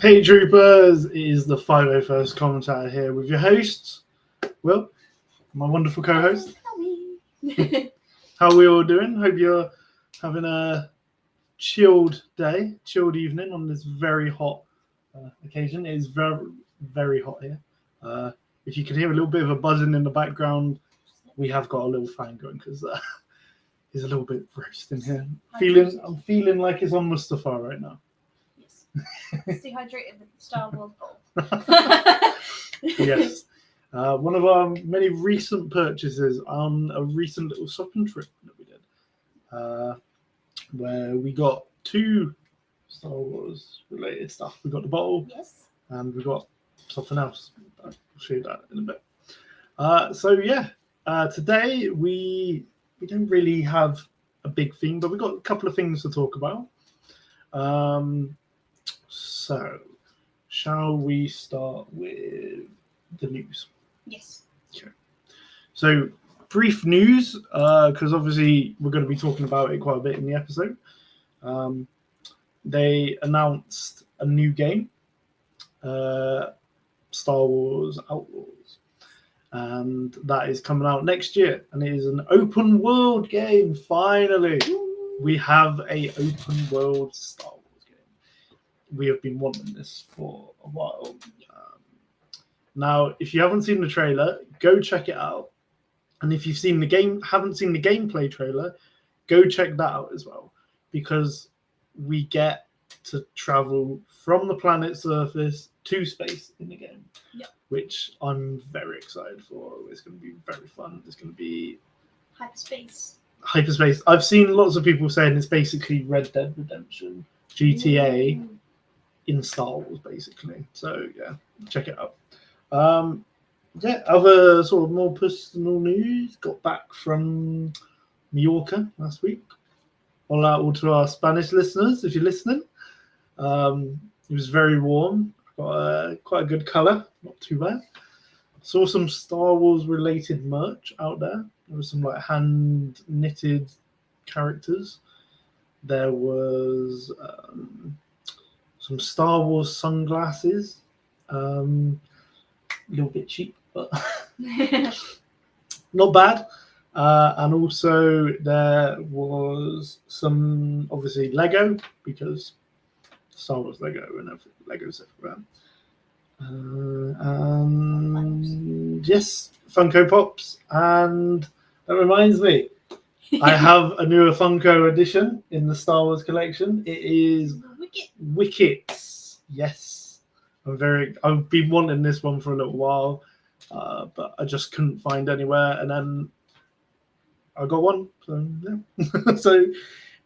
Hey Troopers, it is the 501st commentator here with your hosts, Will, my wonderful co-host. How are we all doing? Hope you're having a chilled day, chilled evening on this very hot occasion. It is very, very hot here. If you can hear a little bit of a buzzing in the background, we have got a little fan going because it's a little bit roasting here. I'm feeling like it's on Mustafa right now. Dehydrated with Star Wars bowl. Yes. One of our many recent purchases on a recent little shopping trip that we did, where we got 2 Star Wars related stuff. We got the bottle, Yes. and we got something else. I'll show you that in a bit. Today we don't really have a big theme, but we got a couple of things to talk about. So, shall we start with the news? Yes. Okay. So, brief news, because obviously we're going to be talking about it quite a bit in the episode. They announced a new game, Star Wars Outlaws, and that is coming out next year. And it is an open world game. Finally, we have a open world Star Wars. We have been wanting this for a while. Now, if you haven't seen the trailer, go check it out. And if you've seen haven't seen the gameplay trailer, go check that out as well. Because we get to travel from the planet's surface to space in the game. Yep. Which I'm very excited for. It's going to be very fun. It's going to be hyperspace. I've seen lots of people saying it's basically Red Dead Redemption, GTA. In Star Wars, basically. So yeah, check it out. Other sort of more personal news. Got back from Mallorca last week. All to our Spanish listeners, if you're listening. It was very warm. Got quite a good colour, not too bad. Saw some Star Wars related merch out there. There was some like hand knitted characters. There was some Star Wars sunglasses, a little bit cheap, but not bad. And also there was some, obviously, Lego, because Star Wars Lego and Legos everywhere. And yes, Funko Pops. And that reminds me, I have a newer Funko edition in the Star Wars collection. It is Wickets. Yes, I've been wanting this one for a little while, but I just couldn't find anywhere, and then I got one. So yeah. So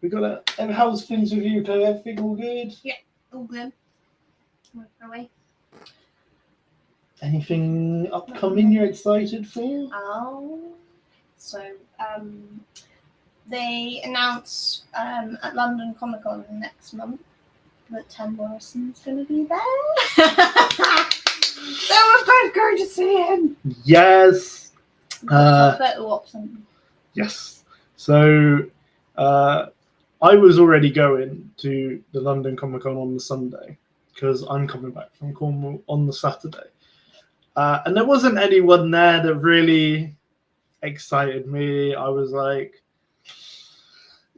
we got that. And how's things with you, Chloe? Everything all good? Yeah, all good. Away. Anything upcoming you're excited for? So they announced at London Comic Con next month that Tim Morrison's going to be there. So we're both going to see him. Yes. Photo option. Yes. So I was already going to the London Comic Con on the Sunday because I'm coming back from Cornwall on the Saturday. And there wasn't anyone there that really excited me. I was like,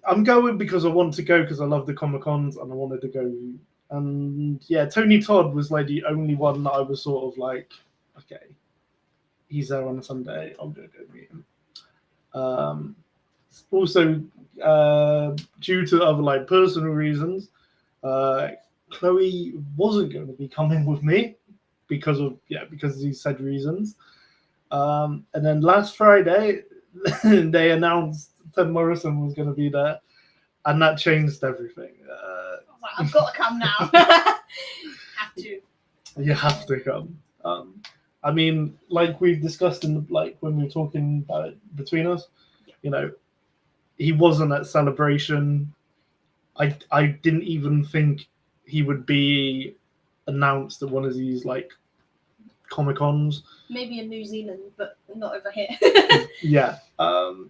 I'm going because I want to go because I love the Comic Cons and I wanted to go. And yeah, Tony Todd was like the only one that I was sort of like, okay, he's there on a Sunday. I'm going to go meet him. Also, due to other like personal reasons, Chloe wasn't going to be coming with me because he said reasons. And then last Friday, they announced Tim Morrison was going to be there, and that changed everything. I've got to come now. Have to. You have to come. I mean, like we've discussed when we were talking about it between us, you know, he wasn't at Celebration. I didn't even think he would be announced at one of these like Comic Cons. Maybe in New Zealand, but not over here. Yeah.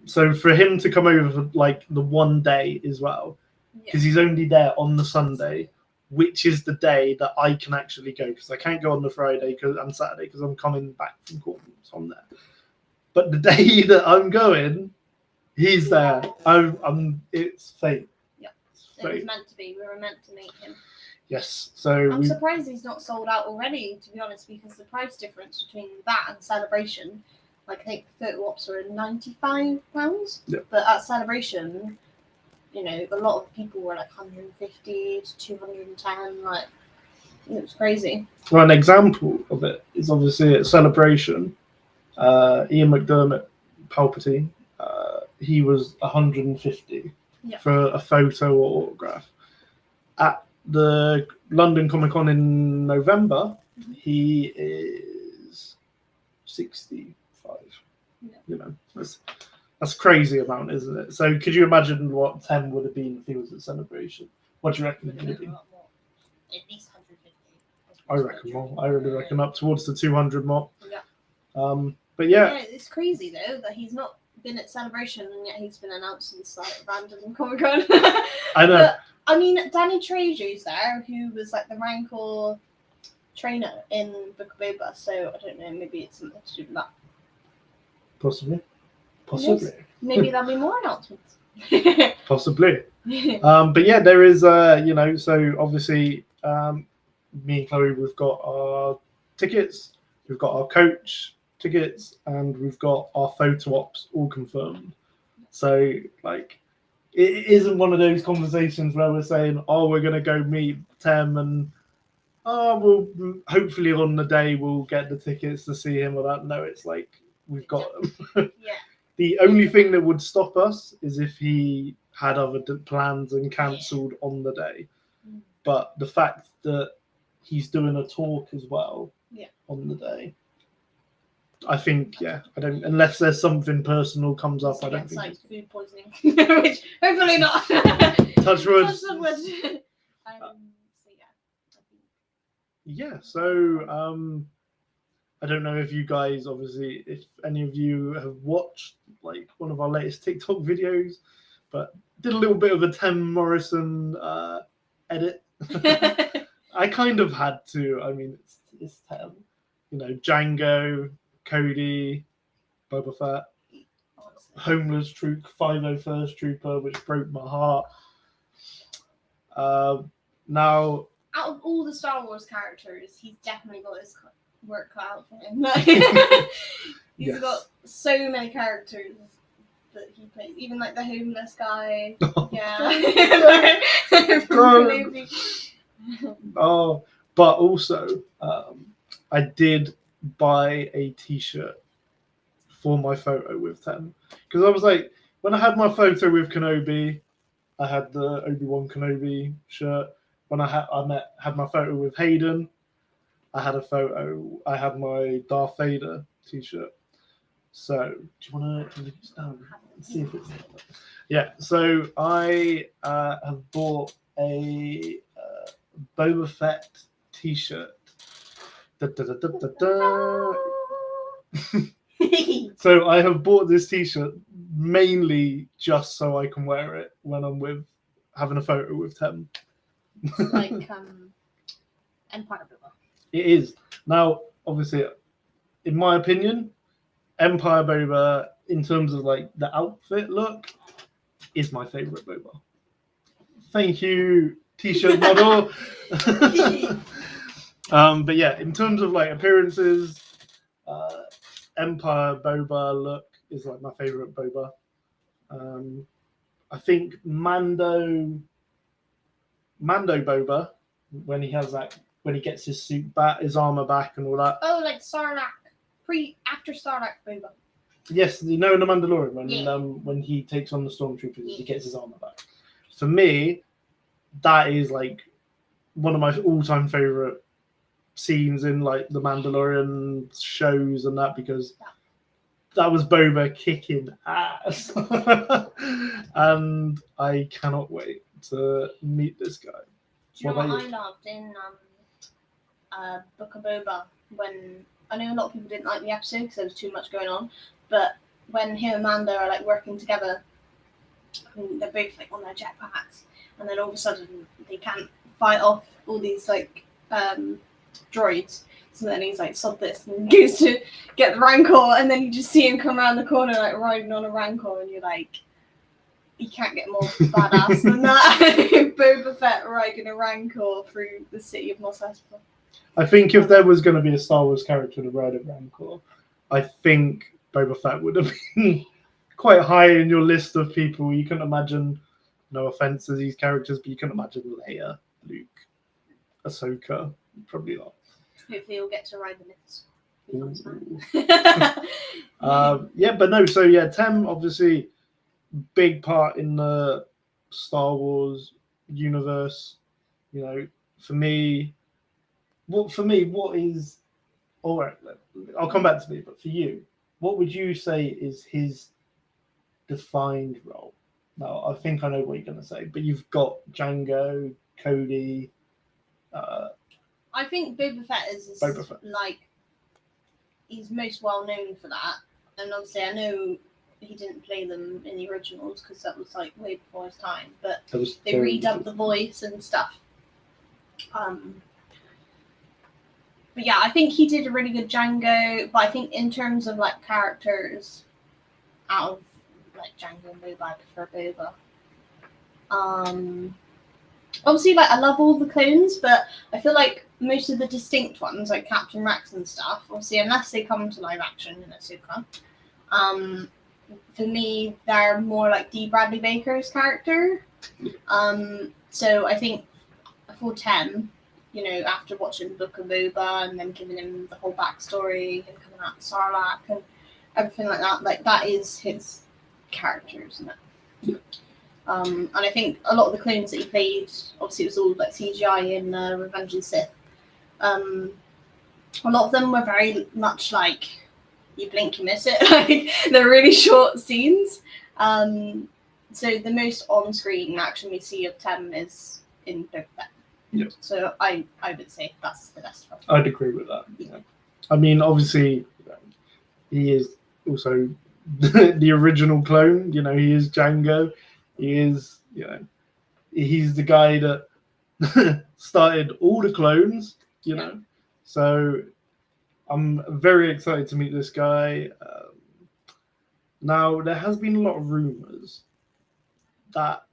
So for him to come over for like the one day as well, because he's only there on the Sunday, which is the day that I can actually go, because I can't go on the Friday and Saturday because I'm coming back from Cornwall, so I'm there. But the day that I'm going, he's there. It's fate. Yeah, It's it was fate. meant to be. We were meant to meet him. Yes. So I'm surprised he's not sold out already, to be honest, because the price difference between that and Celebration, like I think photo ops were £95, Yeah. but at Celebration, you know, a lot of people were like 150 to 210, like it was crazy. Well, an example of it is obviously at Celebration, Ian McDermott, Palpatine, he was 150 for a photo or autograph. At the London Comic Con in November, he is 65. Yeah. You know, that's a crazy amount, isn't it? So could you imagine what Tem would have been if he was at Celebration? What do you reckon it would have been? At least 150. I reckon more. I really reckon up towards the 200 mark. Yeah. But yeah, it's crazy though that he's not been at Celebration and yet he's been announced in like random Comic Con. I know. But, I mean, Danny Trejo's there, who was like the Rancor trainer in Book of Boba. So I don't know. Maybe it's something to do with that. Possibly. Maybe there'll be more announcements. Possibly. But yeah, there is. So obviously, me and Chloe, we've got our tickets, we've got our coach tickets, and we've got our photo ops all confirmed. So like, it isn't one of those conversations where we're saying, "Oh, we're gonna go meet Tem," and we'll hopefully on the day we'll get the tickets to see him or that. No, it's like we've got them. Yeah. The only thing that would stop us is if he had other plans and cancelled on the day. But the fact that he's doing a talk as well on the day, I think, I don't, unless there's something personal comes up, I don't think like food poisoning, which hopefully not. Touch wood. Touch wood. So I don't know if you guys, obviously, if any of you have watched like one of our latest TikTok videos, but did a little bit of a Tem Morrison edit. I kind of had to. I mean, it's Tem. You know, Django, Cody, Boba Fett, Homeless Troop, 501st Trooper, which broke my heart. Now, out of all the Star Wars characters, he's definitely got his work cut out for him. He's got so many characters that he plays, even like the homeless guy. But also, I did buy a T-shirt for my photo with Tem, because I was like, when I had my photo with Kenobi, I had the Obi-Wan Kenobi shirt. When I had my photo with Hayden, I had my Darth Vader T-shirt. So, do you want to look it down and see if it's there? Yeah, so I have bought a Boba Fett T-shirt. So I have bought this T-shirt mainly just so I can wear it when I'm having a photo with Tem. It's like Empire Boba. It is. Now, obviously, in my opinion, Empire Boba, in terms of like the outfit look, is my favorite Boba. Thank you, T-shirt model. But yeah, in terms of like appearances, Empire Boba look is like my favorite Boba. I think Mando Boba, when he gets his suit back, his armor back, and all that. Oh, like Sarlacc, after Sarlacc Boba. Yes, you know, in the Mandalorian, when he takes on the stormtroopers, he gets his armor back. For me, that is like one of my all-time favorite scenes in like the Mandalorian shows and that, because that was Boba kicking ass, and I cannot wait to meet this guy. Do you know what I loved in Book of Boba? When I know a lot of people didn't like the episode because there was too much going on, but when him and Mando are like working together, and they're both like on their jetpacks, and then all of a sudden they can't fight off all these like droids. So then he's like, sod this, and goes to get the Rancor, and then you just see him come around the corner like riding on a Rancor, and you're like, you can't get more badass than that. Boba Fett riding a Rancor through the city of Mos Espa. I think if there was going to be a Star Wars character to ride a Rancor, I think Boba Fett would have been quite high in your list of people. You couldn't imagine, no offense to these characters, but you couldn't imagine Leia, Luke, Ahsoka, probably not. Hopefully he'll get to ride the myths. Yeah, but no, so yeah, Tem, obviously, big part in the Star Wars universe. You know, for me, what is, all right, I'll come back to me, but for you, what would you say is his defined role? Now, I think I know what you're going to say, but you've got Django, Cody. I think Boba Fett is like, he's most well known for that. And obviously, I know he didn't play them in the originals because that was like way before his time, but they redubbed the voice and stuff. But yeah, I think he did a really good Django. But I think in terms of like characters, out of like Django and Boba, I prefer Boba. Obviously, like I love all the clones, but I feel like most of the distinct ones, like Captain Rex and stuff, obviously, unless they come to live action in Ahsoka, for me, they're more like D. Bradley Baker's character. So I think for Tem, you know, after watching Book of Boba and then giving him the whole backstory and coming out of Sarlacc and everything like that is his character, isn't it? Yeah. And I think a lot of the clones that he played, obviously it was all like CGI in Revenge of the Sith. A lot of them were very much like, you blink, you miss it. Like, they're really short scenes. So the most on-screen action we see of Tem is in Boba Fett. Yeah. So I would say that's the best one. I'd agree with that. Yeah. I mean, obviously, he is also the original clone. You know, he is Django. He is, you know, he's the guy that started all the clones, you know. So I'm very excited to meet this guy. Now, there has been a lot of rumors that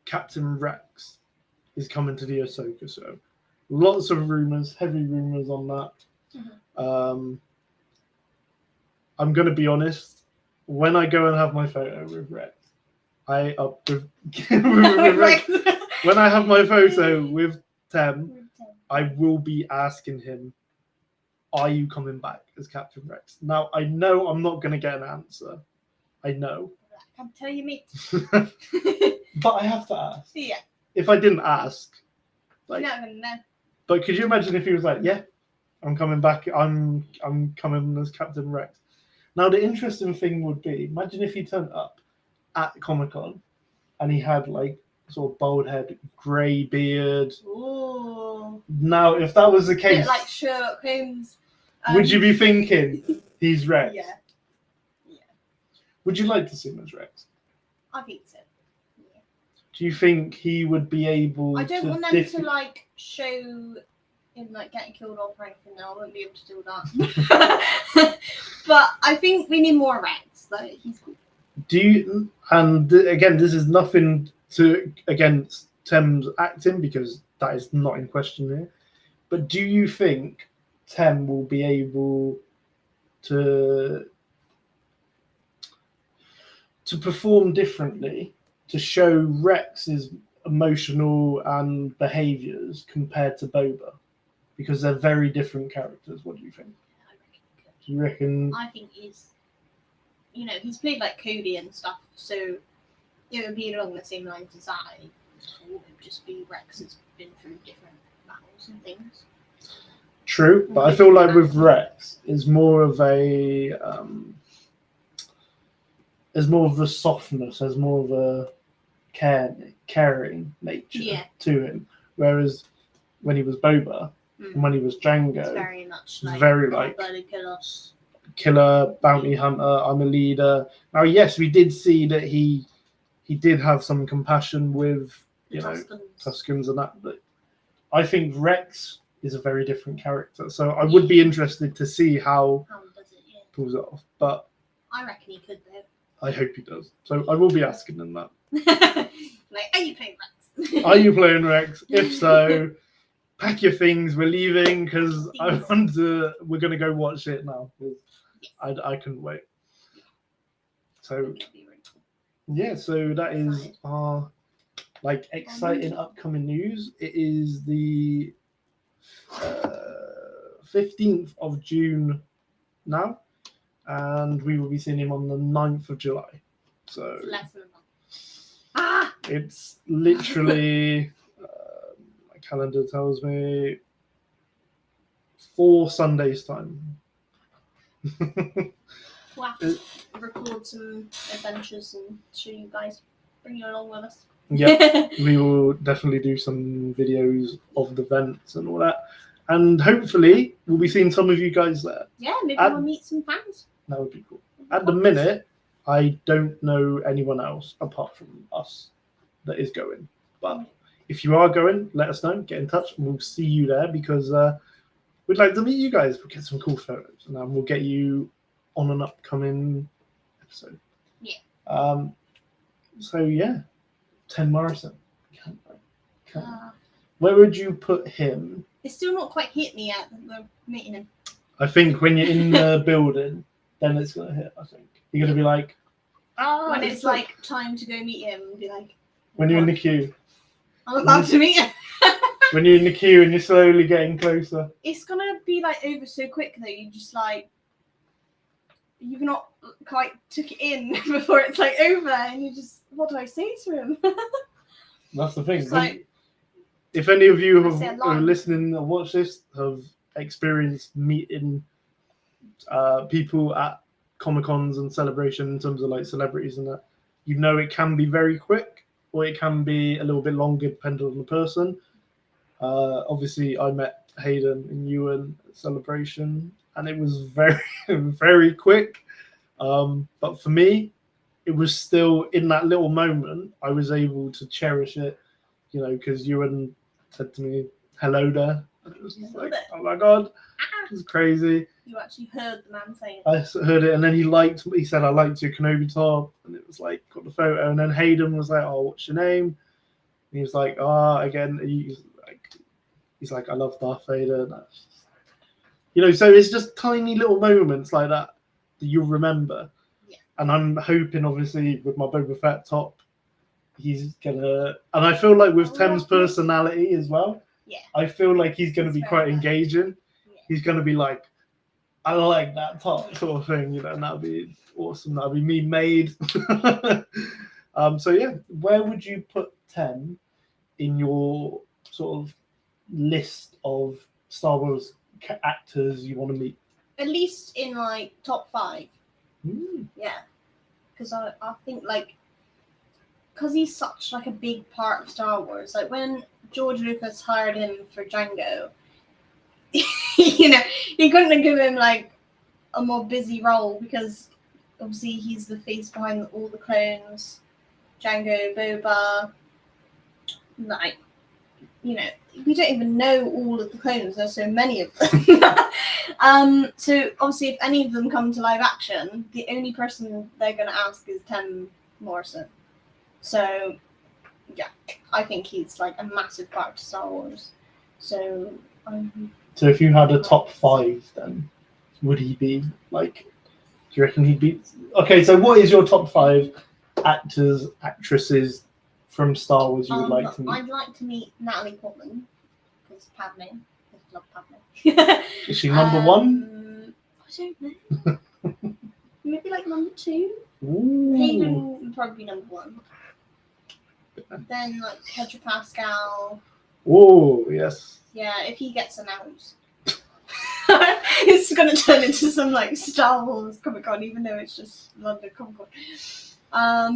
Captain Rex is coming to the Ahsoka show. Lots of rumors, heavy rumors on that. Mm-hmm. I'm going to be honest. When I go and have my photo with Rex, with Rex, when I have my photo with Tem, I will be asking him, are you coming back as Captain Rex? Now, I know I'm not going to get an answer. I know. I can't tell you, mate. But I have to ask. Yeah. If I didn't ask, like, you're not going to know. But could you imagine if he was like, yeah, I'm coming back. I'm coming as Captain Rex. Now, the interesting thing would be, imagine if he turned up at Comic-Con and he had like sort of bald head, grey beard. Ooh. Now, if that was the case, like Sherlock Holmes, would you be thinking he's Rex? Yeah. Would you like to see him as Rex? I think so. Yeah. Do you think he would be able to... I don't want them to like show him like getting killed off or anything. No, I won't be able to do that. But I think we need more Rex. Like, he's cool. Do you... And again, this is nothing against Tem's acting, because that is not in question here. But do you think Tem will be able to perform differently, to show Rex's emotional and behaviours compared to Boba? Because they're very different characters. What do you think? I reckon he could. Do you reckon? I think he's played like Cody and stuff, so it would be along the same lines as that. It would just be Rex has been through different battles and things. True, but I feel like with Rex, it's more of a there's more of the softness, there's more of a caring nature to him. Whereas when he was Boba and when he was Django, it's very much like killer, bounty hunter, I'm a leader. Now, yes, we did see that he did have some compassion with you know, Tuscans. Tuscans and that. But I think Rex is a very different character. So I would be interested to see how Does it? Yeah. pulls it off. But I reckon he could though. I hope he does. So I will be asking him that. Like, are you playing Rex? Are you playing Rex? If so, pack your things. We're leaving because we're going to go watch it now. I couldn't wait. So yeah, so that is our exciting upcoming news. It is the 15th of June now, and we will be seeing him on the 9th of July. So less than a month. It's literally my calendar tells me 4 Sundays time. We'll have to record some adventures and show you guys, bring you along with us. Yeah, we will definitely do some videos of the events and all that. And hopefully we'll be seeing some of you guys there. Yeah, maybe we'll meet some fans. That would be cool. At the minute, I don't know anyone else apart from us that is going. But if you are going, let us know. Get in touch and we'll see you there because we'd like to meet you guys. We'll get some cool photos and then we'll get you on an upcoming episode. Yeah. So yeah, 10 Morrison. Where would you put him? It's still not quite hit me yet that we're meeting him. I think when you're in the building, then it's gonna hit. I think you're gonna be like, oh, when it's like time to go meet him, and be like, when you're in the queue. I'm about to meet him. When you're in the queue and you're slowly getting closer. It's gonna be like over so quick though. You just like you've not quite took it in before it's like over, and you just what do I say to him? That's the thing. Like, if any of you who are listening and watch this have experienced meeting people at Comic-Cons and celebration in terms of like celebrities and that, you know it can be very quick or it can be a little bit longer depending on the person. Obviously, I met Hayden and Ewan at celebration and it was very, very quick. But for me, it was still in that little moment, I was able to cherish it, you know, because Ewan said to me, hello there. And it was just like, oh my God, it was crazy. You actually heard the man say it. I heard it, and then he said, I liked your Kenobi top, and it was like, got the photo, and then Hayden was like, oh, what's your name? And he was like, again, he's like, I love Darth Vader. And that's just, you know, so it's just tiny little moments like that you'll remember. Yeah. And I'm hoping, obviously, with my Boba Fett top, he's gonna, and I feel like with Tem's personality as well, yeah, I feel like he's gonna be quite engaging. Yeah. He's gonna be like, I like that top sort of thing, you know, and that'd be awesome. That'd be me made. So yeah, where would you put Tem in your sort of list of Star Wars actors you want to meet? At least in like top 5. Mm. Yeah, because I think like because he's such like a big part of Star Wars. Like when George Lucas hired him for Django, you know, he couldn't have given him like a more busy role because obviously he's the face behind all the clones, Django, Boba. Like, you know, we don't even know all of the clones. There's so many of them. So obviously, if any of them come to live action, the only person they're going to ask is Tem Morrison. So, yeah, I think he's like a massive part of Star Wars. So if you had a top 5, then would he be like? Do you reckon he'd be? Okay, so what is your top 5 actors, actresses from Star Wars you would like to meet? I'd like to meet Natalie Portman because Padme. I love Padme. Is she number 1? I don't know. Maybe like number 2. Ooh. Hayden would probably be number 1. Then like Pedro Pascal. Oh yes. Yeah, if he gets announced, it's gonna turn into some like Star Wars Comic Con, even though it's just London Comic Con. I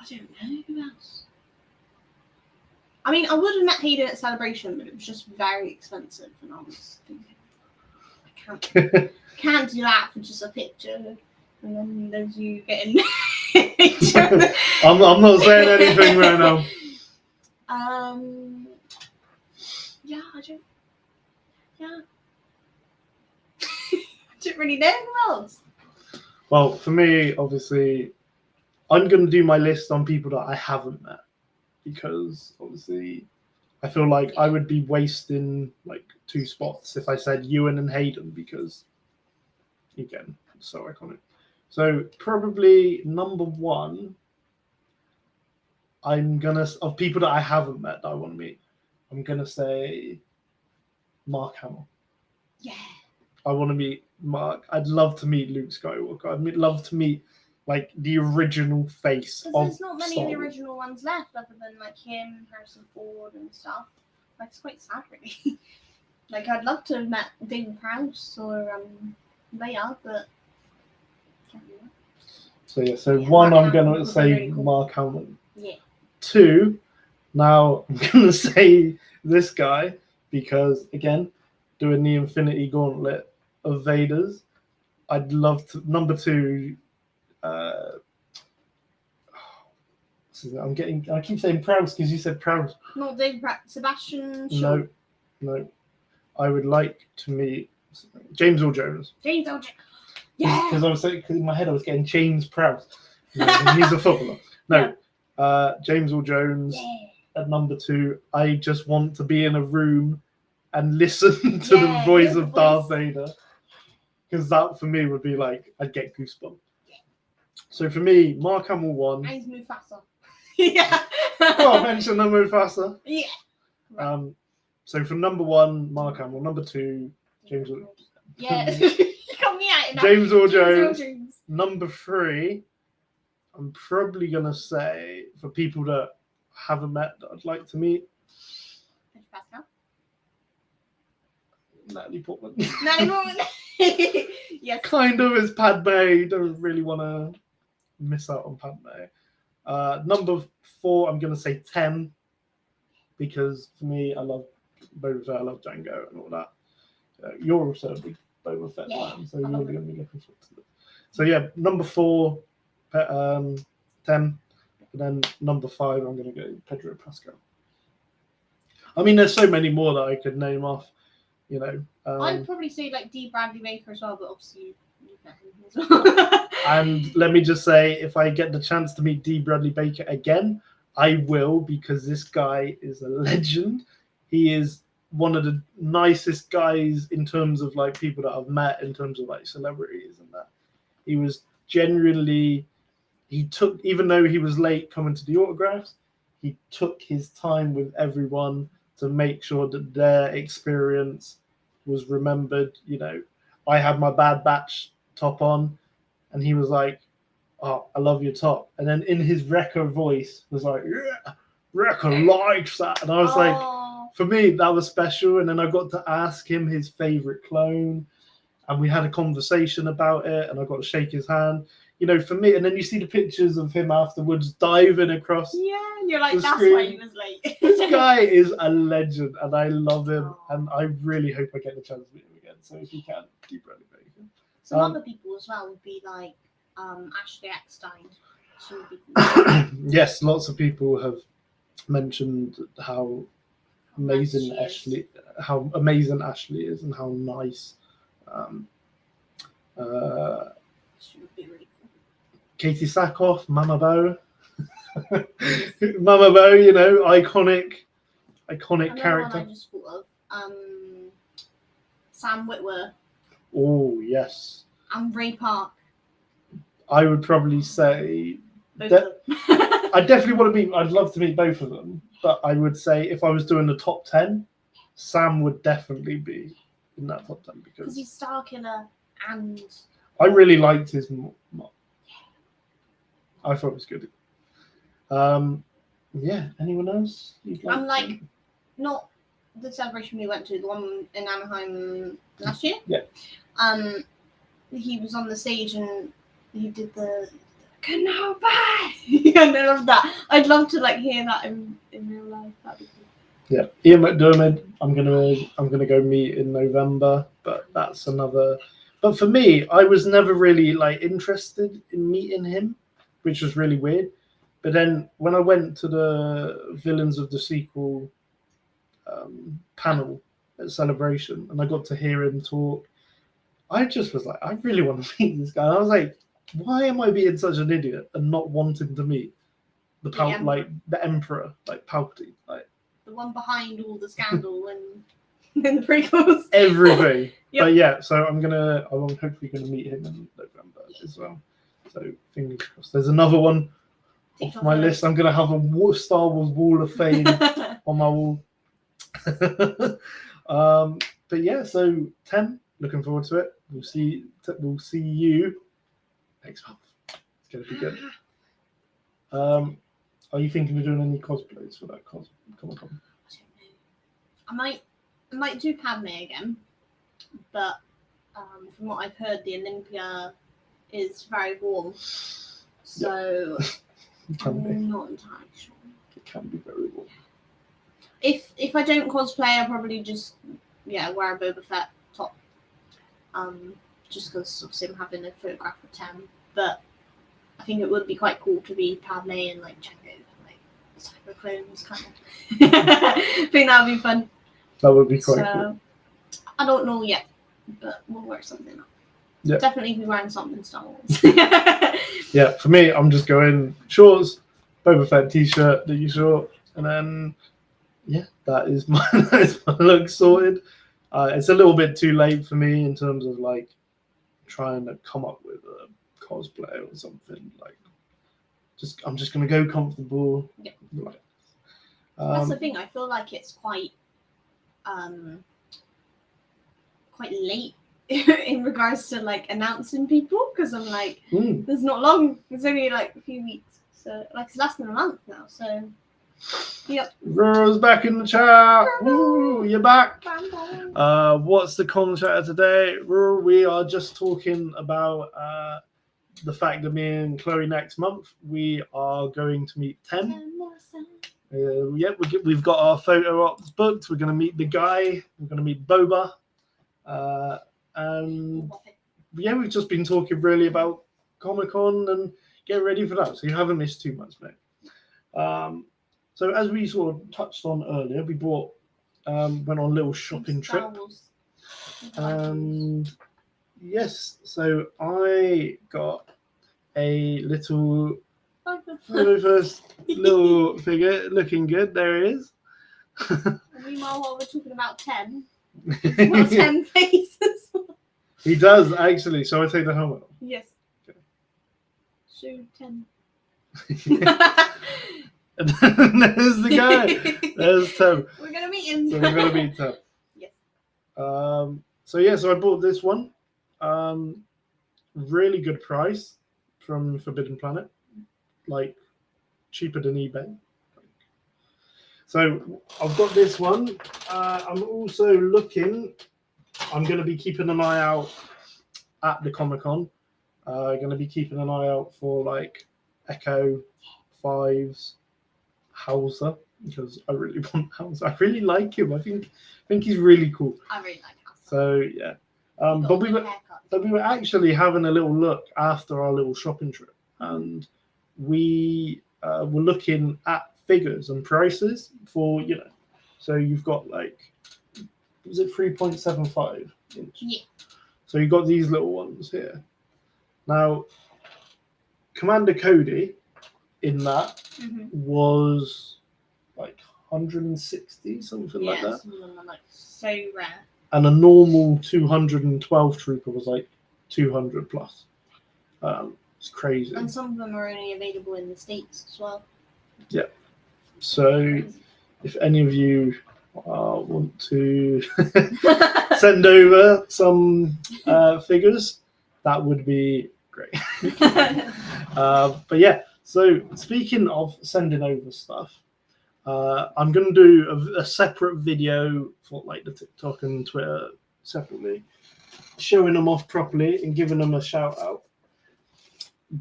don't know who else. I mean, I would have met Hayden at Celebration, but it was just very expensive, and I was thinking, I can't do that for just a picture. And then there's you getting I'm not saying anything right now. Yeah, I don't. Yeah. I don't really know who else. Well, for me, obviously, I'm going to do my list on people that I haven't met because obviously I feel like I would be wasting like 2 spots if I said Ewan and Hayden because, again, it's so iconic. So probably number 1, of people that I haven't met that I want to meet, I'm going to say Mark Hamill. Yeah. I want to meet Mark. I'd love to meet Luke Skywalker. I'd love to meet like the original face of there's not many Star of the Wars. original ones left other than like him, Harrison Ford and stuff. Like it's quite sad really. Like I'd love to have met David Prowse or Leia, but can't do that. So yeah, so Yeah, 1 Mark I'm gonna Hamill would be say really cool. Mark Hamill. Yeah. 2, now I'm gonna say this guy because again, doing the Infinity Gauntlet of Vader's. I'd love to number 2. I keep saying Prowse because you said Prowse. Not David Prowse, Sebastian Shaw. No. I would like to meet James Earl Jones. James Earl Jones. Yeah. Because I was saying, in my head I was getting James Prowse. He's a footballer. No, James Earl Jones at number 2. I just want to be in a room and listen to the voice of Darth Vader. Because that for me would be like I'd get goosebumps. So for me, Mark Hamill 1. And Mufasa. Yeah. Well, I mentioned the Mufasa. Yeah. So for number 1, Mark Hamill. Number 2, James Earl. Yeah. You got me out. James Earl Jones. Number 3, I'm probably gonna say for people that I haven't met that I'd like to meet. Natalie Portman. Natalie Portman. Yes. Kind of is Padme. Don't really want to miss out on Padme. Number 4, I'm gonna say 10 because for me, I love Boba Fett, I love Django and all that. You're also a big Boba Fett fan, so you're going to be looking forward to it. So yeah, number 4, 10, and then number 5, I'm going to go Pedro Pascal. I mean, there's so many more that I could name off. You know, I'd probably say like D. Bradley Baker as well, but obviously you've met him as well. And let me just say, if I get the chance to meet D. Bradley Baker again, I will, because this guy is a legend. He is one of the nicest guys in terms of like people that I've met, in terms of like celebrities and that. He was genuinely, even though he was late coming to the autographs, he took his time with everyone to make sure that their experience was remembered. You know, I had my Bad Batch top on and he was like, "Oh, I love your top." And then in his Wrecker voice was like, "Yeah, Wrecker likes that." And I was like, for me, that was special. And then I got to ask him his favorite clone and we had a conversation about it and I got to shake his hand. You know, for me, and then you see the pictures of him afterwards diving across. Yeah, and you're like, that's screen. why he was late. This guy is a legend and I love him. And I really hope I get the chance to meet him again. So if you can, keep running, baby. Some other people as well would be like Ashley Eckstein. She would be cool. Yes, lots of people have mentioned how amazing Ashley is and how nice. She would be really cool. Katie Sackhoff, Mama Bo. Mama Bo, you know, iconic character. One I just thought of. Sam Witwer. Oh yes. And Ray Park. I would probably say Both of them. I definitely want to meet. I'd love to meet both of them, but I would say if I was doing the top 10, Sam would definitely be in that top 10 because he's Star Killer and I really liked his mock. I thought it was good. Yeah. Anyone else? I'm like, not the celebration we went to, the one in Anaheim last year. Yeah. He was on the stage and he did the Kenobi. And I love that. I'd love to like hear that in real life. That'd be cool. Yeah, Ian McDiarmid. I'm gonna go meet in November, but that's another. But for me, I was never really like interested in meeting him which was really weird. But then when I went to the Villains of the Sequel panel at Celebration, and I got to hear him talk, I just was like, I really want to meet this guy. And I was like, why am I being such an idiot and not wanting to meet the Emperor, like Palpatine, like the one behind all the scandal and in the prequels, everything. Yep. But yeah, so I'm hopefully gonna meet him in November as well. So fingers crossed. There's another one off my list. I'm gonna have a Star Wars Wall of Fame on my wall. But yeah, so 10. Looking forward to it. We'll see you next month. It's gonna be good. Are you thinking of doing any cosplays for that Comic-Con? I might do Padme again, but from what I've heard, the Olympia is very warm, so I'm not entirely sure. It can be very warm. If I don't cosplay, I'll probably just wear a Boba Fett top, just because obviously I'm having a photograph of 10, but I think it would be quite cool to be Padme and like Django, like Cyber clones kind of. I think that would be fun. That would be quite cool. I don't know yet, but we'll work something out. Yeah. Definitely be wearing something Star Wars. Yeah, for me, I'm just going shorts, Boba Fett t-shirt, the short, and then that is my look sorted. It's a little bit too late for me in terms of like trying to come up with a cosplay or something. Like, I'm just gonna go comfortable. Yeah. Like, that's the thing. I feel like it's quite late in regards to like announcing people, because I'm like, there's not long. It's only like a few weeks, so like it's less than a month now. So, yep. Rura's back in the chat. Woo, you're back. What's the common chatter today? Rura, we are just talking about the fact that me and Chloe next month we are going to meet 10. We've got our photo ops booked. We're going to meet the guy. We're going to meet Boba. And we've just been talking really about Comic-Con and get ready for that. So you haven't missed too much, mate. So as we sort of touched on earlier, we went on a little shopping trip. And yes, so I got a little first little figure looking good. There it is. Meanwhile, while we're talking about 10, he's got 10 faces. He does, actually. So I take the helmet off. Yes. Okay. So 10. And then there's the guy. There's Tom. We're going to meet him. So we're going to meet Tom. Yes. So I bought this one. Really good price from Forbidden Planet. Like, cheaper than eBay. So I've got this one. I'm also looking. I'm going to be keeping an eye out at the Comic-Con. Going to be keeping an eye out for like Echo 5's Hauser, because I really want Hauser. I really like him. I think he's really cool. I really like Hauser. So yeah. But we were actually having a little look after our little shopping trip, and we were looking at figures and prices for, so you've got like, was it 3.75 inch? Yeah. So you've got these little ones here. Now, Commander Cody in that was like 160, something like that. Some of them are like so rare. And a normal 212 trooper was like 200 plus. It's crazy. And some of them are only available in the States as well. Yeah. So if any of you want to send over some figures, that would be great. But yeah, so speaking of sending over stuff, I'm going to do a separate video for like the TikTok and Twitter separately, showing them off properly and giving them a shout out.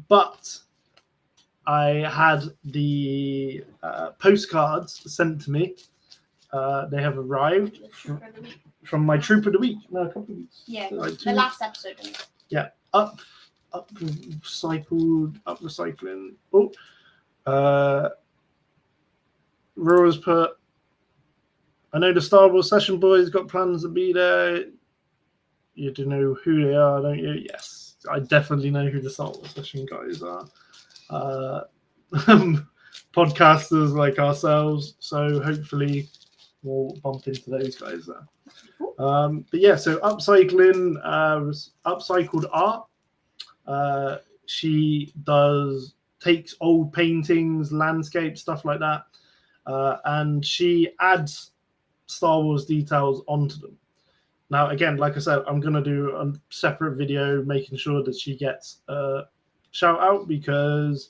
But I had the postcards sent to me. They have arrived from my Troop of the Week. No, a couple of weeks. Yeah, like the last episode. Yeah, up recycling. Rora's put, I know the Star Wars Session Boys got plans to be there. You do know who they are, don't you? Yes, I definitely know who the Star Wars Session guys are. Podcasters like ourselves, so hopefully we'll bump into those guys there. But yeah, so upcycling, upcycled art. She takes old paintings, landscape, stuff like that, and she adds Star Wars details onto them. Now, again, like I said, I'm going to do a separate video making sure that she gets a shout out, because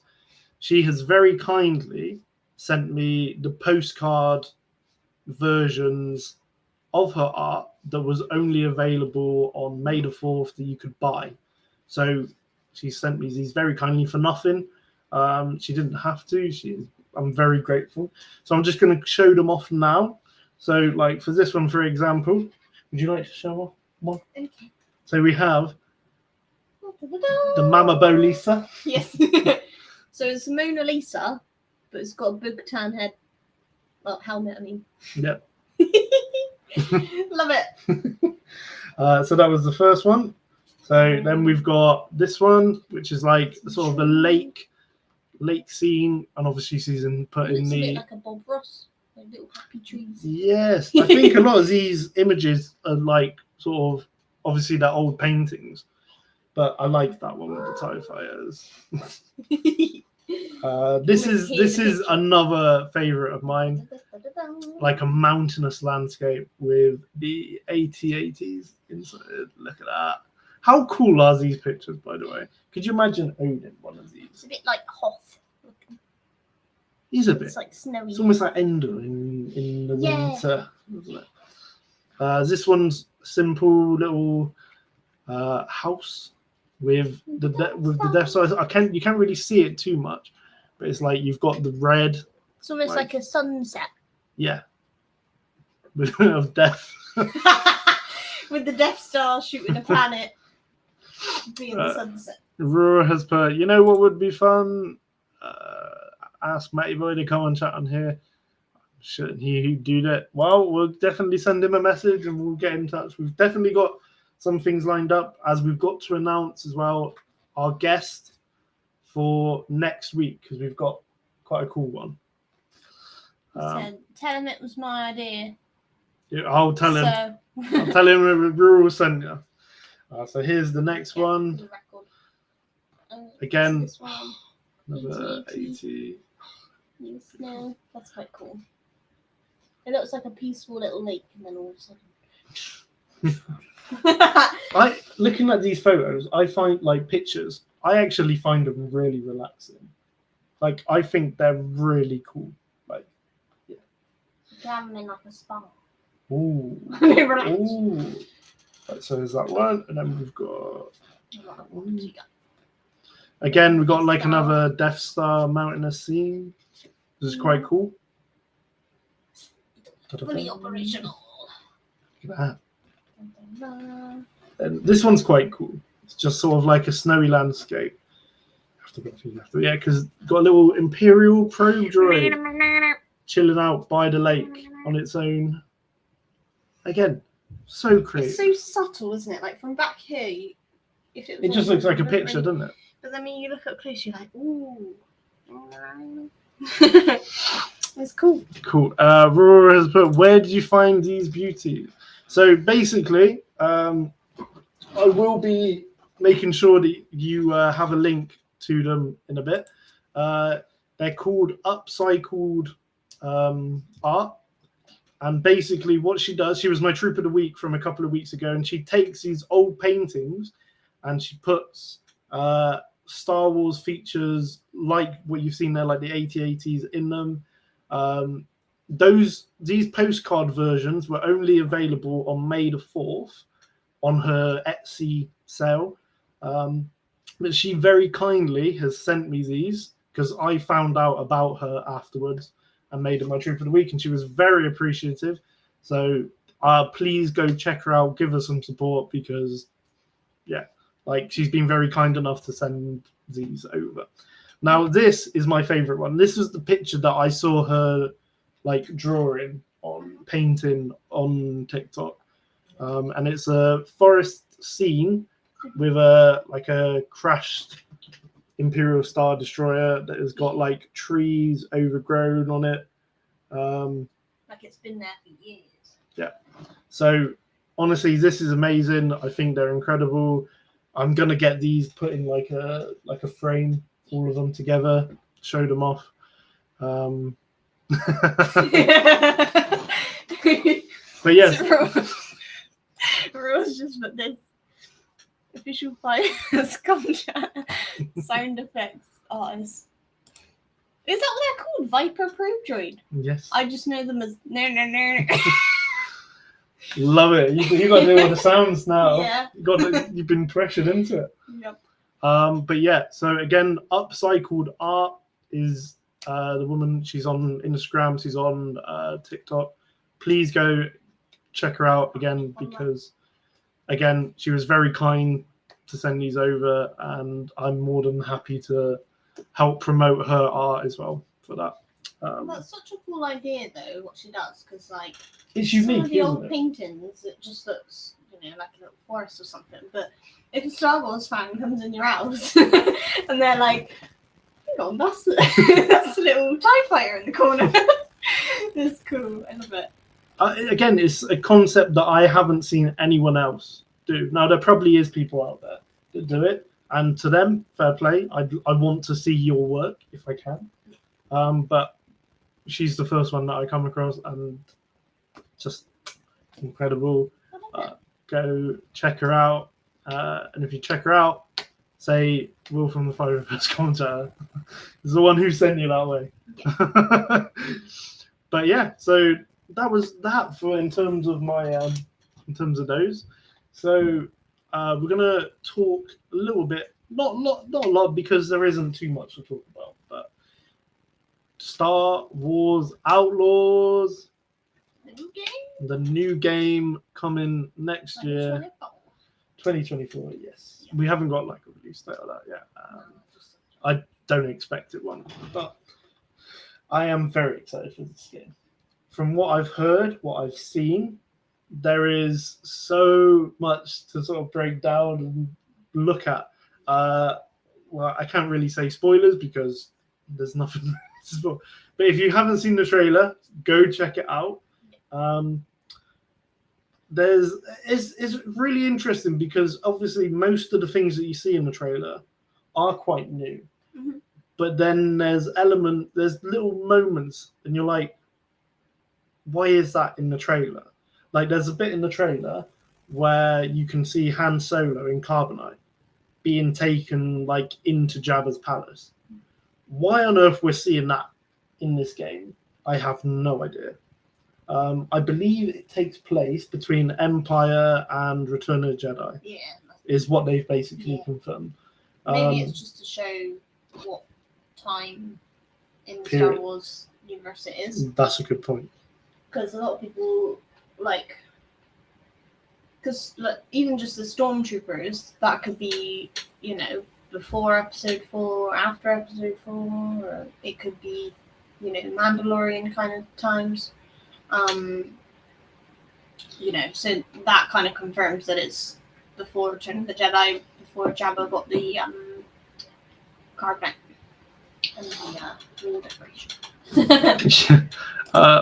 she has very kindly sent me the postcard versions of her art that was only available on May the 4th that you could buy. So she sent me these very kindly for nothing. She didn't have to. I'm very grateful. So I'm just going to show them off now. So, like for this one, for example, would you like to show off one? Okay. So we have the Mama Bo Lisa. Yes. So it's Mona Lisa, but it's got a big tan head. Well, helmet, I mean. Yep. Love it. So that was the first one. So then we've got this one, which is like sort of a lake scene, and obviously she's put in the. A bit like a Bob Ross, like little happy trees. Yes, I think a lot of these images are like sort of obviously they're old paintings, but I like that one with the TIE fighters. This is another favorite of mine, like a mountainous landscape with the AT-ATs inside. Look at that. How cool are these pictures, by the way? Could you imagine owning one of these? It's a bit like Hoth. He's a bit. It's like snowy. It's almost like Ender in the winter, isn't it? This one's simple little house with the Death Star. You can't really see it too much, but it's like you've got the red. It's almost like a sunset. Yeah. Of death. With the Death Star shooting a planet. Being the sunset. Aurora has put, you know what would be fun? Ask Matty Boy to come and chat on here. Shouldn't he do that? Well, we'll definitely send him a message and we'll get in touch. We've definitely got some things lined up, as we've got to announce as well our guest for next week, because we've got quite a cool one. Tell him it was my idea. Yeah, I'll tell him. I'll tell him Rural sent you. So here's the next one. Again, another 80. No, that's quite cool. It looks like a peaceful little lake, and then all of a sudden. Looking at these photos, I find like pictures. I actually find them really relaxing. Like I think they're really cool. Like, yeah. You have them in like a spa. Ooh. Ooh. Right, so there's that one, and then we've got. Again, we've got like another Death Star mountainous scene. This is quite cool. Fully operational. Look at that. And this one's quite cool. It's just sort of like a snowy landscape. Yeah, because got a little Imperial probe droid chilling out by the lake on its own. Again, so creative. It's so subtle, isn't it? Like from back here, it just looks like a picture, doesn't it? But then when you look up close, you're like, ooh. It's cool. Cool. Aurora has put, where did you find these beauties? So basically, I will be making sure that you have a link to them in a bit. They're called upcycled art. And basically what she does, she was my Troop of the Week from a couple of weeks ago, and she takes these old paintings and she puts Star Wars features like what you've seen there, like the AT-ATs in them. These postcard versions were only available on May the 4th on her Etsy sale. But she very kindly has sent me these because I found out about her afterwards and made her my Troop of the Week, and she was very appreciative. So please go check her out, give her some support, because yeah, Like, she's been very kind enough to send these over. Now, this is my favorite one. This was the picture that I saw her like drawing on, painting on TikTok. And it's a forest scene with a crashed Imperial Star Destroyer that has got like trees overgrown on it. Like it's been there for years. Yeah. So honestly, this is amazing. I think they're incredible. I'm gonna get these put in like a frame, all of them together, show them off. But yes, Rose just put this official players contract sound effects artist. Is that what they're called? Viper Proof Droid? yes, I just know them as no. love it. You got to do all the sounds now. Yeah. You've been pressured into it. Yep. But yeah, so again, Upcycled Art is the woman. She's on Instagram. She's on TikTok. Please go check her out again, because again, she was very kind to send these over, and I'm more than happy to help promote her art as well for that. That's such a cool idea, though, what she does, because like It's some unique, of the old isn't it? paintings, it just looks, like a little forest or something. But if a Star Wars fan comes in your house and they're like, "Hang on, that's a little TIE fighter in the corner," it's cool. I love it. Again, it's a concept that I haven't seen anyone else do. Now, there probably is people out there that do it, and to them, fair play. I want to see your work if I can. But she's the first one that I come across, and just incredible. Go check her out, and if you check her out, say Will from the Fire Reverse commentator is the one who sent you that way. Yeah. But yeah, so that was that for in terms of my in terms of those. So we're gonna talk a little bit, not a lot, because there isn't too much to talk about, but Star Wars Outlaws, the new game coming next year, 2024. Yes, we haven't got like a release date of that yet. I don't expect it one, but I am very excited for this game. From what I've heard, what I've seen, there is so much to sort of break down and look at. Well, I can't really say spoilers because there's nothing. But if you haven't seen the trailer, go check it out. It's really interesting because obviously most of the things that you see in the trailer are quite new. Mm-hmm. But then there's little moments, and you're like, why is that in the trailer? Like, there's a bit in the trailer where you can see Han Solo in Carbonite being taken like into Jabba's palace. Why on earth we're seeing that in this game, I have no idea. I believe it takes place between Empire and Return of the Jedi. Yeah. Is what they've basically confirmed. Maybe it's just to show what time in the Period. Star Wars universe it is. That's a good point. Because a lot of people because even just the stormtroopers, that could be, before episode 4, after episode 4, or it could be, Mandalorian kind of times. So that kind of confirms that it's before Return of the Jedi, before Jabba got the carbonite and the rule decoration.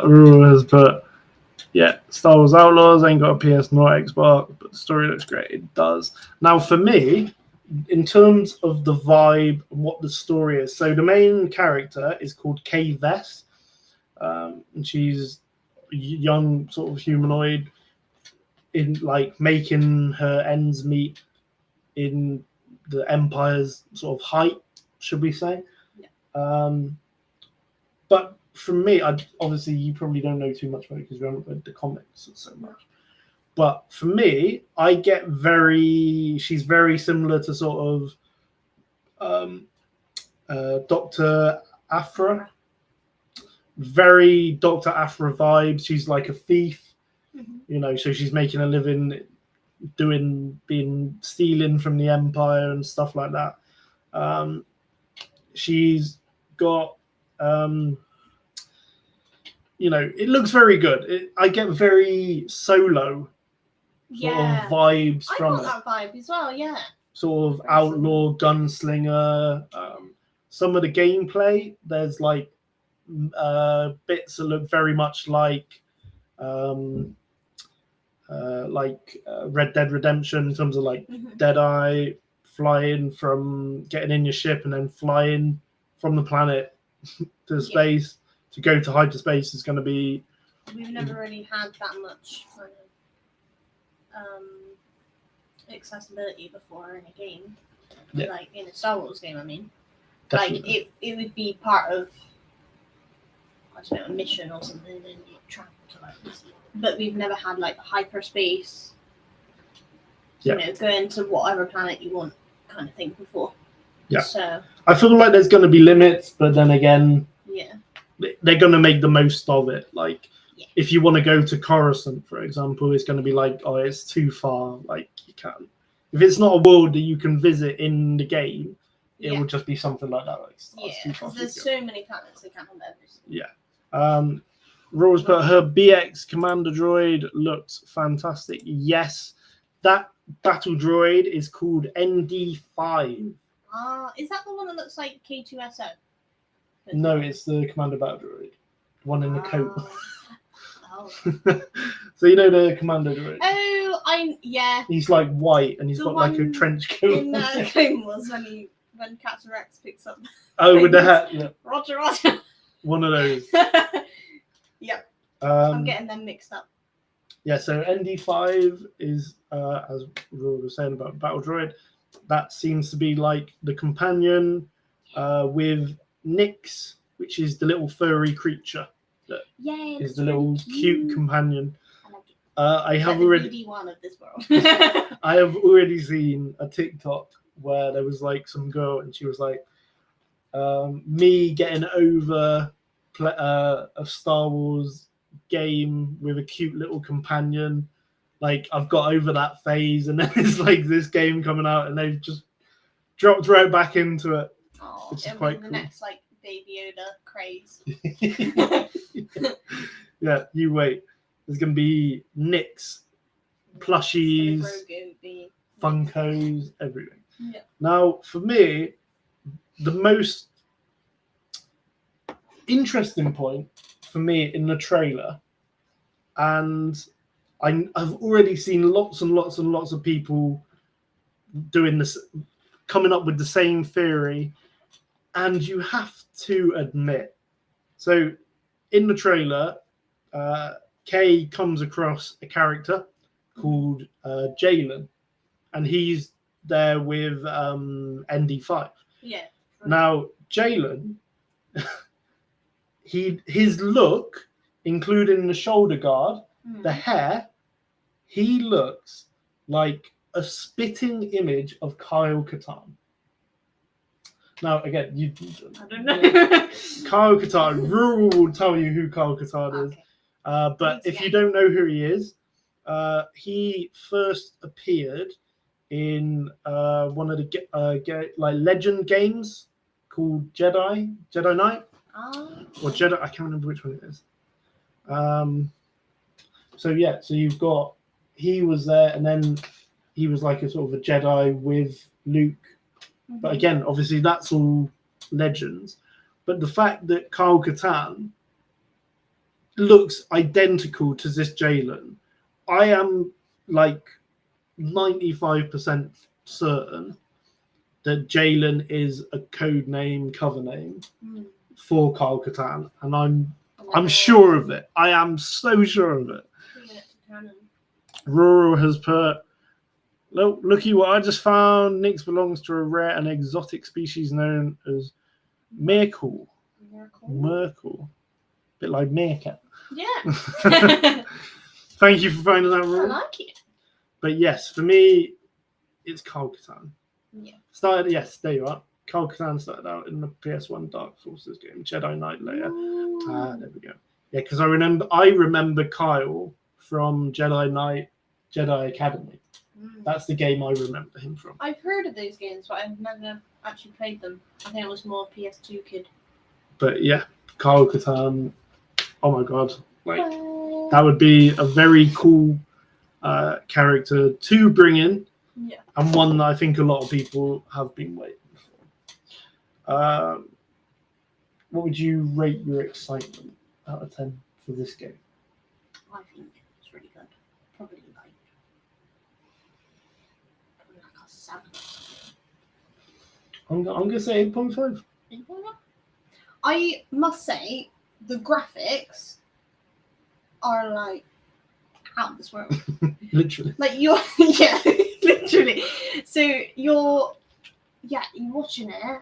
Rulers, but yeah, Star Wars Outlaws ain't got a PS nor Xbox, but the story looks great. It does. Now, for me, in terms of the vibe and what the story is, so the main character is called Kay Vess, and she's a young sort of humanoid in like making her ends meet in the Empire's sort of height, should we say? Yeah. But for me, obviously you probably don't know too much about it because you haven't read the comics so much. But for me, I get she's very similar to sort of Dr. Aphra. Very Dr. Aphra vibes. She's like a thief, so she's making a living, stealing from the Empire and stuff like that. She's got, it looks very good. I get very Solo sort of vibes from it. I got that vibe as well, yeah. Sort of outlaw gunslinger. Some of the gameplay, there's like bits that look very much like Red Dead Redemption in terms of like Deadeye flying from getting in your ship and then flying from the planet to space to go to hyperspace is going to be. We've never really had that much kind of accessibility before in a game, like in a Star Wars game. I mean, definitely. Like it would be part of, I don't know, a mission or something, and you travel to like this. But we've never had like hyperspace, go into whatever planet you want kind of thing before. Yeah. So I feel like there's going to be limits, but then again, they're going to make the most of it. Like, if you want to go to Coruscant, for example, it's going to be like, oh, it's too far. Like, you can't. If it's not a world that you can visit in the game, it will just be something like that. Like, because there's so many planets they can't have everything. Yeah. Rose put her BX commander droid looks fantastic. Yes, that battle droid is called ND5. Is that the one that looks like K2SO? No, it's the commander battle droid. One in the coat. So you know the commander droid? Oh, He's like white and he's got like a trench coat. In Clone Wars when Captain Rex picks up. With the hat. Yeah. Roger. One of those. Yep. I'm getting them mixed up. Yeah, so ND5 is, as Roy was saying about Battle Droid, that seems to be like the companion with Nyx, which is the little furry creature. That is the little cute companion. I like it. I have already one of this world. I have already seen a TikTok where there was like some girl and she was like, me getting over a Star Wars game with a cute little companion. Like, I've got over that phase, and then it's like this game coming out and they've just dropped right back into it. Which is quite cool. The next like Baby Yoda craze. Yeah, you wait. There's gonna be Nyx, plushies, Funkos, everything. Yeah. Now, for me, the most interesting point for me in the trailer, and I've already seen lots and lots and lots of people doing this, coming up with the same theory, and you have to admit, so in the trailer, Kay comes across a character called Jalen, and he's there with ND5. Yeah. Now, Jalen, his look, including the shoulder guard, the hair, he looks like a spitting image of Kyle Katarn. Now, again, I don't know. Kyle Katarn, Ruru will tell you who Kyle Katarn is. But if you don't know who he is, he first appeared in one of the Legend games called Jedi Knight. Or Jedi, I can't remember which one it is. So you've got, he was there, and then he was like a sort of a Jedi with Luke. But again, obviously that's all Legends. But the fact that Kyle Katarn looks identical to this Jalen, I am like 95% certain that Jalen is a code name, cover name for Kyle Katarn, and I'm sure of it. I am so sure of it. Roro has put, looky what I just found. Nyx belongs to a rare and exotic species known as Merkle. Merkle. Bit like meerkat. Yeah. Thank you for finding that, Roro. I like it. But yes, for me, it's Kyle Katarn. Yeah. There you are. Kyle Katarn started out in the PS1 Dark Forces game, Jedi Knight later. There we go. Yeah, because I remember Kyle from Jedi Knight, Jedi Academy. That's the game I remember him from. I've heard of those games, but I've never actually played them. I think I was more a PS2 kid. But yeah, Kyle Katarn, oh my god, like that would be a very cool character to bring in, and one that I think a lot of people have been waiting for. What would you rate your excitement out of 10 for this game? I think it's really good. Probably like a 7. I'm gonna say 8.5. I must say the graphics are like out of this world. Literally. Like literally. So you're watching it,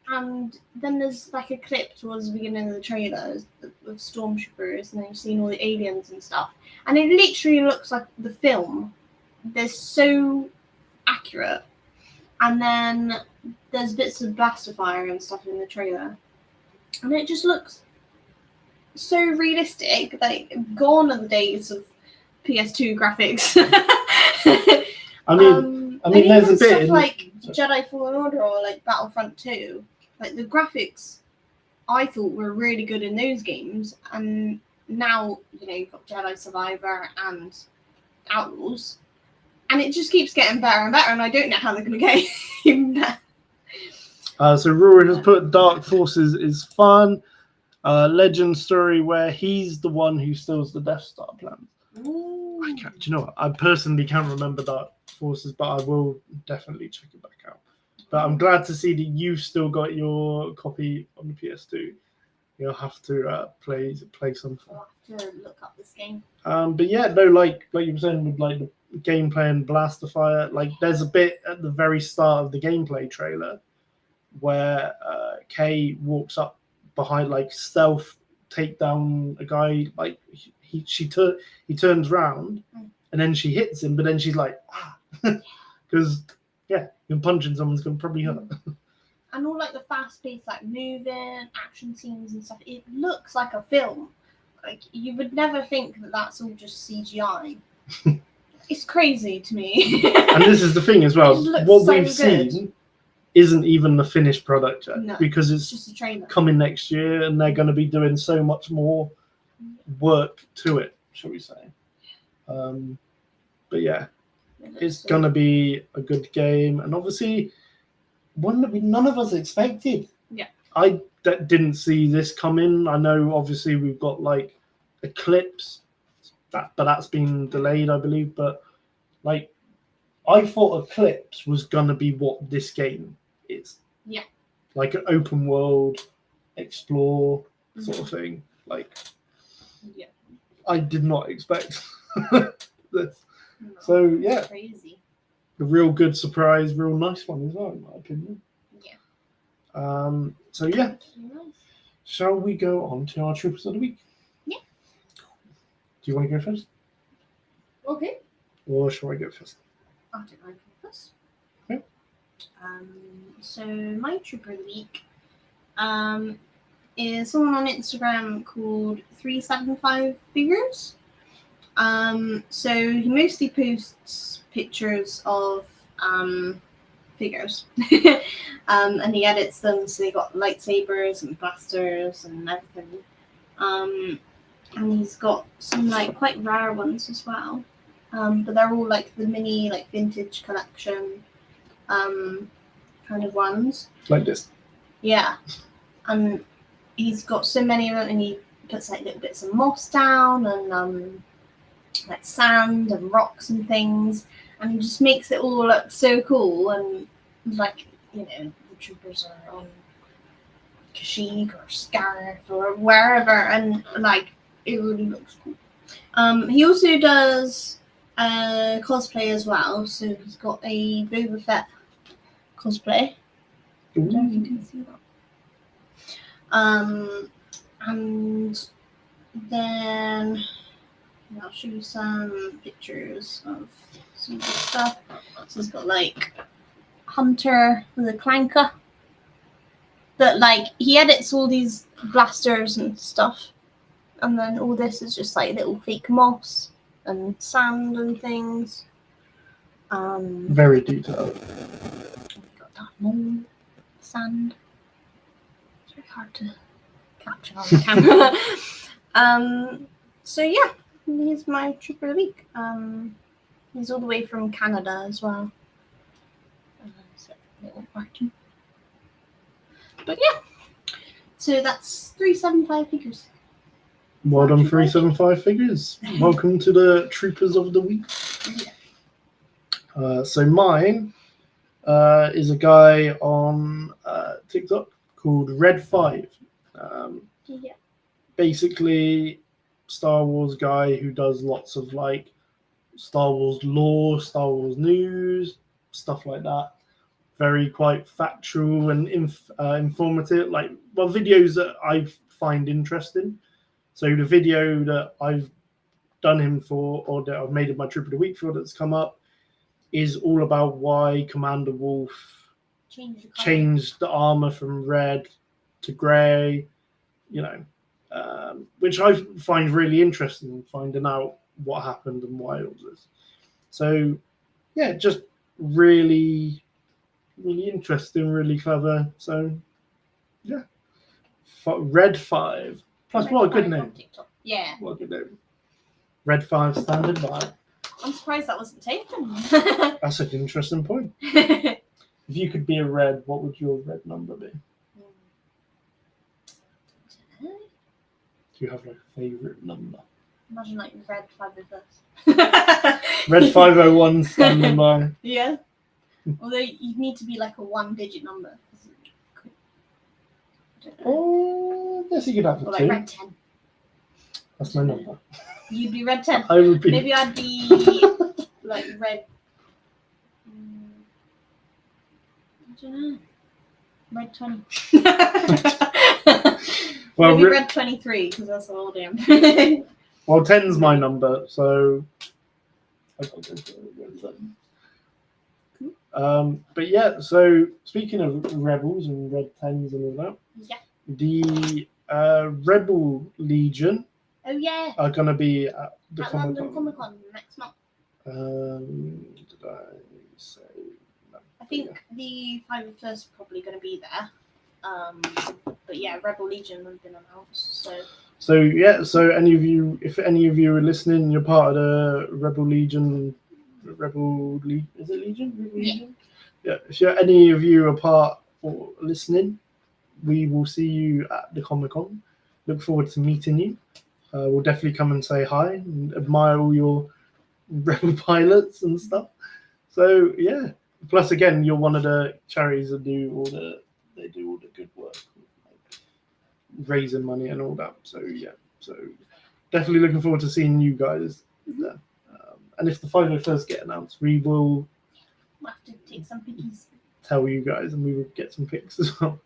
and then there's like a clip towards the beginning of the trailer of stormtroopers, and then you've seen all the aliens and stuff, and it literally looks like the film. They're so accurate, and then there's bits of blaster fire and stuff in the trailer, and it just looks so realistic. Like, gone are the days of PS2 graphics. I mean, there's a bit stuff like Jedi Fallen Order or like Battlefront 2. Like, the graphics I thought were really good in those games, and now you've got Jedi Survivor and Outlaws, and it just keeps getting better and better, and I don't know how they're going to get even better. So Rory has put Dark Forces is fun. Legend story where he's the one who steals the Death Star plans. Do you know what? I personally can't remember Dark Forces, but I will definitely check it back out. But I'm glad to see that you've still got your copy on the PS2. You'll have to play something. I'll have to look up this game. But yeah, no, like you were saying with like the gameplay and blaster fire, like there's a bit at the very start of the gameplay trailer where Kay walks up behind, like stealth take down a guy, like he turns around and then she hits him, but then she's like, because you're punching someone's gonna probably hurt. And all like the fast-paced, like moving action scenes and stuff, it looks like a film. Like, you would never think that that's all just CGI. It's crazy to me. And this is the thing as well. What so we've seen isn't even the finished product yet, because it's just a trailer coming next year, and they're going to be doing so much more work to it, shall we say? But yeah, it's going to be a good game, and obviously one that none of us expected. Yeah, I didn't see this coming. I know, obviously, we've got like Eclipse, but that's been delayed, I believe. But like, I thought Eclipse was gonna be what this game is. Yeah. Like an open world, explore sort of thing. Like, yeah, I did not expect this. No, so yeah, crazy. A real good surprise, real nice one as well, in my opinion. Yeah. So yeah. Nice. Shall we go on to our troopers of the week? Yeah. Do you want to go first? Okay. Or shall I go first? I don't know, first. Okay. So my trooper of the week is someone on Instagram called 375 Figures. So he mostly posts pictures of figures, and he edits them so they got lightsabers and blasters and everything. And he's got some like quite rare ones as well. But they're all like the mini, like vintage collection kind of ones. Like this. Yeah. And he's got so many of them, and he puts like little bits of moss down and like sand and rocks and things, and he just makes it all look so cool. And like, the troopers are on Kashyyyk or Scarif or wherever, and like it really looks cool. He also does cosplay as well, so he's got a Boba Fett cosplay. I don't know if you can see that. And then I'll show you some pictures of some good stuff. So he's got like Hunter with a clanker. But like he edits all these blasters and stuff, and then all this is just like little fake moss and sand and things. Very detailed. Got that more sand. It's very hard to capture on the camera. So yeah, here's my trooper of the week. He's all the way from Canada as well. So little Martin. But yeah, so that's 375 figures. Well done, 375 figures. Welcome to the Troopers of the Week. Yeah. So mine is a guy on TikTok called Red5. Yeah. Basically, Star Wars guy who does lots of like Star Wars lore, Star Wars news, stuff like that. Very quite factual and informative, like videos that I find interesting. So the video that I've done him for, or that I've made in my Trip of the Week for, that's come up, is all about why Commander Wolf changed the armor from red to grey, which I find really interesting, finding out what happened and why all this. So, yeah, just really, really interesting, really clever. So, yeah, Red5. Plus, what a good name. Yeah. What a good name. Red5 standard by. I'm surprised that wasn't taken. That's an interesting point. If you could be a red, what would your red number be? Do you have like a favourite number? Imagine like red 501st. Red 501 standing by. Yeah. Although you need to be like a 1-digit number. Oh, I guess you could have a 2. Like red 10. That's my number. You'd be red 10. I would be. Maybe I'd be like red. I don't know. Red 20. Well, maybe red 23 because that's how old I am. Well, 10's my number, so I got to go for red 10. But yeah, so speaking of rebels and red 10s and all that, yeah, the Rebel Legion. Oh yeah. Are going to be at the London Comic Con next month. Did I say? No. I think the 501st is probably going to be there. But yeah, Rebel Legion have been announced. So yeah, so if any of you are listening, you're part of the Rebel Legion. Is it Legion? Rebel Legion? Yeah. If any of you are part or listening, we will see you at the Comic Con. Look forward to meeting you. We'll definitely come and say hi and admire all your Rebel pilots and stuff. So yeah. Plus, again, you're one of the charities that do all the good work, like raising money and all that. So yeah. So definitely looking forward to seeing you guys there. And if the 501st get announced, we'll have to take some pictures. Tell you guys, and we will get some pics as well.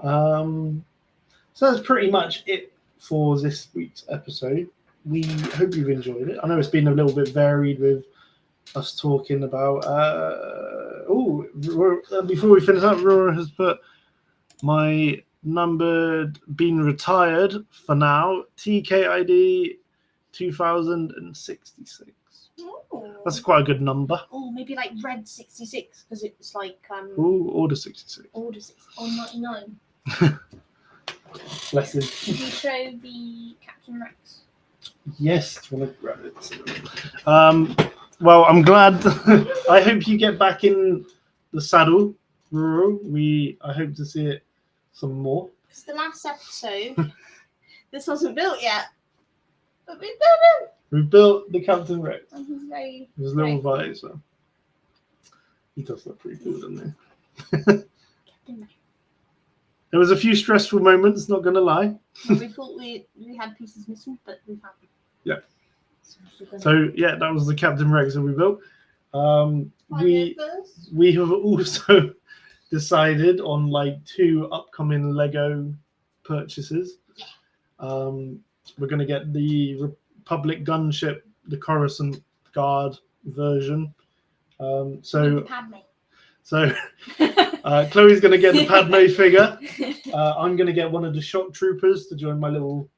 So that's pretty much it for this week's episode. We hope you've enjoyed it. I know it's been a little bit varied with us talking about. Before we finish up, Rora has put my number being retired for now. TKID 2066. Ooh. That's quite a good number. Oh, maybe like red 66 because it's like Order 66. Order 6 on 99. Bless him. Did you show the Captain Rex? Yes, do you want to grab it? Well, I'm glad. I hope you get back in the saddle, Ruru. I hope to see it some more. It's the last episode. This wasn't built yet, but we built it. We built the Captain Rex. And he's very. His little visor. He does look pretty cool, doesn't he? Captain Rex. There was a few stressful moments, not gonna lie. We thought we had pieces missing, but we found them. Yeah. So yeah, that was the Captain Rex that we built. We have also decided on like 2 upcoming Lego purchases. Yeah. We're gonna get the Republic gunship, the Coruscant Guard version. So Chloe's going to get the Padme figure. I'm going to get one of the shock troopers to join my little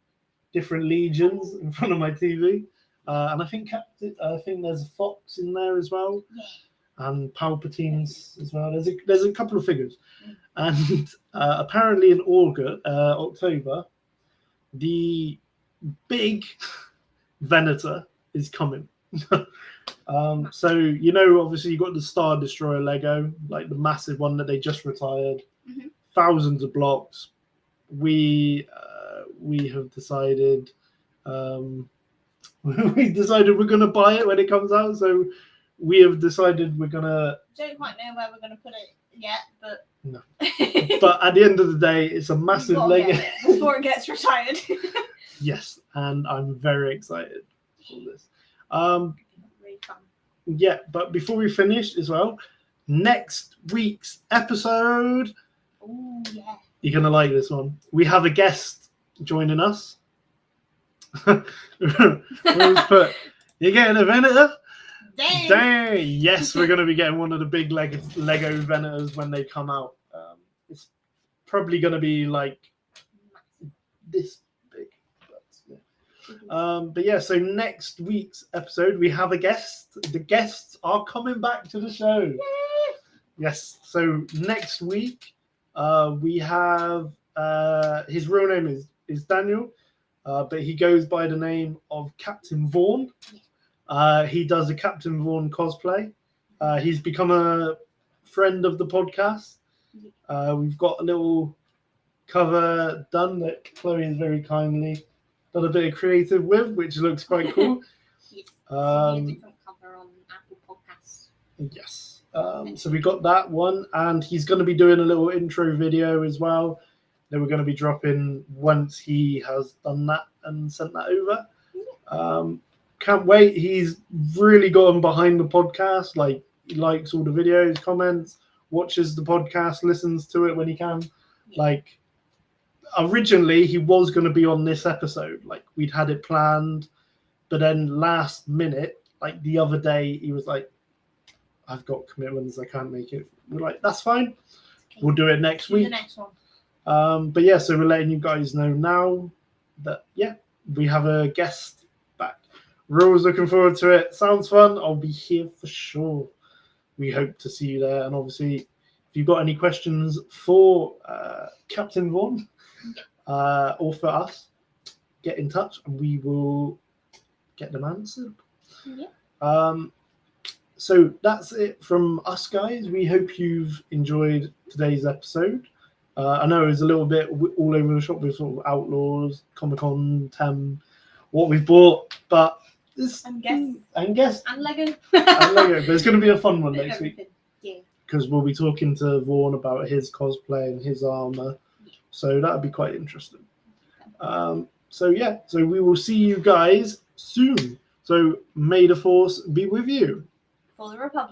different legions in front of my TV. and I think there's a fox in there as well, and Palpatine's as well. There's a couple of figures, and apparently in October, the big Venator is coming. So obviously you got the Star Destroyer Lego, like the massive one that they just retired, thousands of blocks. We have decided we're going to buy it when it comes out. So we have decided we're gonna. Don't quite know where we're gonna put it yet, but no. But at the end of the day, it's a massive Lego before it gets retired. Yes, and I'm very excited for this. Really fun. Yeah, but before we finish as well, next week's episode. Oh yeah. You're gonna like this one. We have a guest joining us. Put, you're getting a Venator? Dang! Yes, we're gonna be getting one of the big Lego Venators when they come out. It's probably gonna be like this big. But yeah, so next week's episode we have a guest. The guests are coming back to the show. Yay! Yes. So next week we have his real name is Daniel, but he goes by the name of Captain Vaughn. He does a Captain Vaughn cosplay. He's become a friend of the podcast. We've got a little cover done that Chloe has very kindly done a bit of creative with, which looks quite cool. Yes. A different cover on Apple Podcasts. Yes. So we got that one, and he's going to be doing a little intro video as well that we're going to be dropping once he has done that and sent that over. Can't wait. He's really gotten behind the podcast. Like, he likes all the videos, comments, watches the podcast, listens to it when he can. Like, originally he was going to be on this episode. Like, we'd had it planned, but then last minute, like the other day, he was like, I've got commitments, I can't make it. We're like, that's fine. Okay. We'll do it next week. The next one. But yeah, so we're letting you guys know now that, yeah, we have a guest back. We're always looking forward to it. Sounds fun. I'll be here for sure. We hope to see you there. And obviously, if you've got any questions for Captain Vaughn or for us, get in touch and we will get them answered. Yeah. So that's it from us, guys. We hope you've enjoyed today's episode. I know it was a little bit all over the shop with sort of Outlaws, Comic-Con, Tem, what we've bought, but this and guests and Lego. And Lego. But it's going to be a fun one next week. Yeah. Because we'll be talking to Vaughn about his cosplay and his armor, so that'll be quite interesting. So we will see you guys soon. So may the Force be with you. For the Republic.